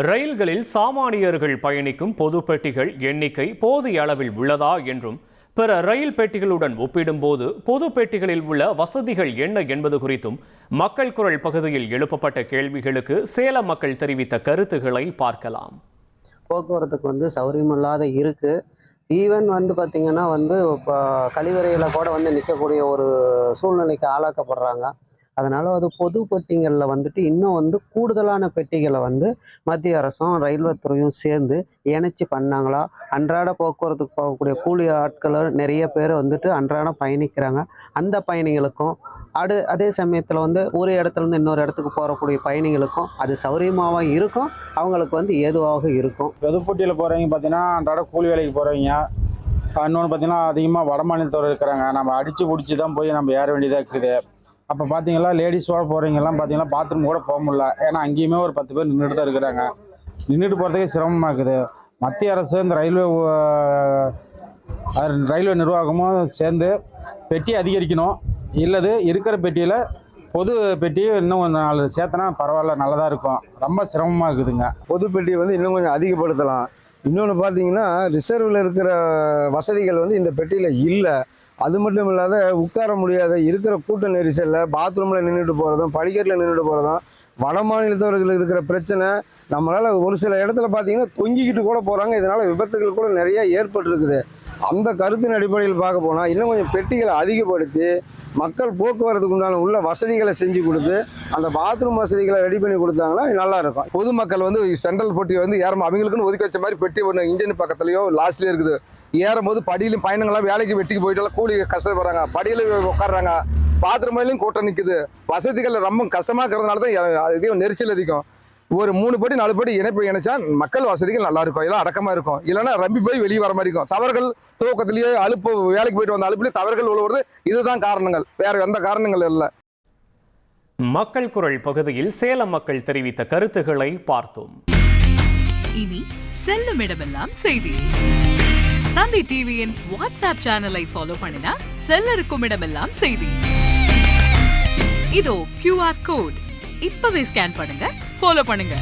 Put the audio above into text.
ரயில்களில் சாமானியர்கள் பயணிக்கும் பொது பெட்டிகள் எண்ணிக்கை போதிய அளவில் உள்ளதா என்றும் பிற ரயில் பெட்டிகளுடன் ஒப்பிடும்போது பொது பெட்டிகளில் உள்ள வசதிகள் என்ன என்பது குறித்தும் மக்கள் குரல் பகுதியில் எழுப்பப்பட்ட கேள்விகளுக்கு சேலம் மக்கள் தெரிவித்த கருத்துக்களை பார்க்கலாம். போக்குவரத்துக்கு சௌகரியமில்லாத இருக்கு. ஈவன் பார்த்தீங்கன்னா இப்போ கழிவறையில் கூட நிற்கக்கூடிய ஒரு சூழ்நிலைக்கு ஆளாக்கப்படுறாங்க. அதனால அது பொது பெட்டிகளில் இன்னும் கூடுதலான பெட்டிகளை மத்திய அரசும் ரயில்வே துறையும் சேர்ந்து இணைச்சி பண்ணாங்களா. அன்றாட போக்குவரத்துக்கு போகக்கூடிய கூலி ஆட்கள் நிறைய பேர் அன்றாடம் பயணிக்கிறாங்க. அந்த பயணிகளுக்கும் அதே சமயத்தில் ஒரு இடத்துல இருந்து இன்னொரு இடத்துக்கு போகக்கூடிய பயணிகளுக்கும் அது சௌகரியமாக இருக்கும், அவங்களுக்கு ஏதுவாக இருக்கும். பொதுப்பட்டியில் போகிறவங்க பார்த்தீங்கன்னா அன்றாட கூலி வேலைக்கு போகிறவங்க, இன்னொன்று பார்த்தீங்கன்னா அதிகமாக வட மாநிலத்தோடு இருக்கிறாங்க. நம்ம அடித்து பிடிச்சி தான் போய் நம்ம ஏற வேண்டியதாக இருக்குது. அப்போ பார்த்தீங்களா லேடிஸோடு போகிறவங்கெல்லாம் பார்த்தீங்கன்னா பாத்ரூம் கூட போக முடியல. ஏன்னா அங்கேயுமே ஒரு 10 பேர் நின்றுட்டு தான் இருக்கிறாங்க. நின்றுட்டு போகிறதுக்கே சிரமமாக இருக்குது. மத்திய அரசு இந்த ரயில்வே நிர்வாகமும் சேர்ந்து பெட்டி அதிகரிக்கணும். இல்லது இருக்கிற பெட்டியில் பொது பெட்டி இன்னும் கொஞ்சம் நாலு சேர்த்தனா பரவாயில்ல, நல்லதாக இருக்கும். ரொம்ப சிரமமாக இருக்குதுங்க. பொது பெட்டி இன்னும் கொஞ்சம் அதிகப்படுத்தலாம். இன்னொன்று பார்த்தீங்கன்னா ரிசர்வில் இருக்கிற வசதிகள் இந்த பெட்டியில் இல்லை. அது மட்டும் இல்லாத உட்கார முடியாத இருக்கிற கூட்ட நெரிசலில் பாத்ரூமில் நின்றுட்டு போகிறதும் படிக்கட்டில் நின்றுட்டு போகிறதும் வட மாநிலத்தவர்கள் இருக்கிற பிரச்சனை. நம்மளால் ஒரு சில இடத்துல பார்த்தீங்கன்னா தொங்கிக்கிட்டு கூட போகிறாங்க. இதனால் விபத்துகள் கூட நிறைய ஏற்பட்டுருக்குது. அந்த கருத்தின் அடிப்படையில் பார்க்க போனால் இன்னும் கொஞ்சம் பெட்டிகளை அதிகப்படுத்தி மக்கள் போக்குவரத்துக்கு உண்டான உள்ள வசதிகளை செஞ்சு கொடுத்து அந்த பாத்ரூம் வசதிகளை ரெடி பண்ணி கொடுத்தாங்கன்னா நல்லா இருக்கும். பொதுமக்கள் சென்ட்ரல் பெட்டி ஏறும் அவங்களுக்குன்னு ஒதுக்கி வச்ச மாதிரி பெட்டி ஒன்று இன்ஜின் பக்கத்துலையோ லாஸ்ட்லேயே இருக்குது. ஏறும்போது படியிலும் பயணங்கள்லாம் வேலைக்கு வெட்டிக்கு போயிட்டு கூலி கஷ்டப்படுறாங்க. படியில் உட்காடுறாங்க, பாத்ரூம்லையும் கூட்டம் நிற்குது. வசதிகள் ரொம்ப கஷ்டமாக இருக்கிறதுனால தான் அதிகம் நெரிசல் அதிகம். ஒரு 3 படி 4 படி இணைச்சா மக்கள் வசதிகள் நல்லா இருக்கும், எல்லாம் அடக்கமாக இருக்கும். இல்லைன்னா ரம்பி போய் வெளியே வர மாதிரி இருக்கும். தவறுகள் துவக்கத்திலேயே அலுப்பு வேலைக்கு போயிட்டு வந்த அலுப்புலேயே தவறுகள் உழுவுறது இதுதான் காரணங்கள், வேற எந்த காரணங்கள் இல்லை. மக்கள் குரல் பகுதியில் சேலம் மக்கள் தெரிவித்த கருத்துக்களை பார்த்தோம். இனி செல்லும் இடமெல்லாம் செய்தி. தந்தை டிவியின் வாட்ஸ்அப் சேனலை ஃபாலோ பண்ணினா செல்ல இருக்கும் இடமெல்லாம் செய்தி. இதோ QR கோட் இப்பவே ஸ்கேன் பண்ணுங்க, ஃபாலோ பண்ணுங்க.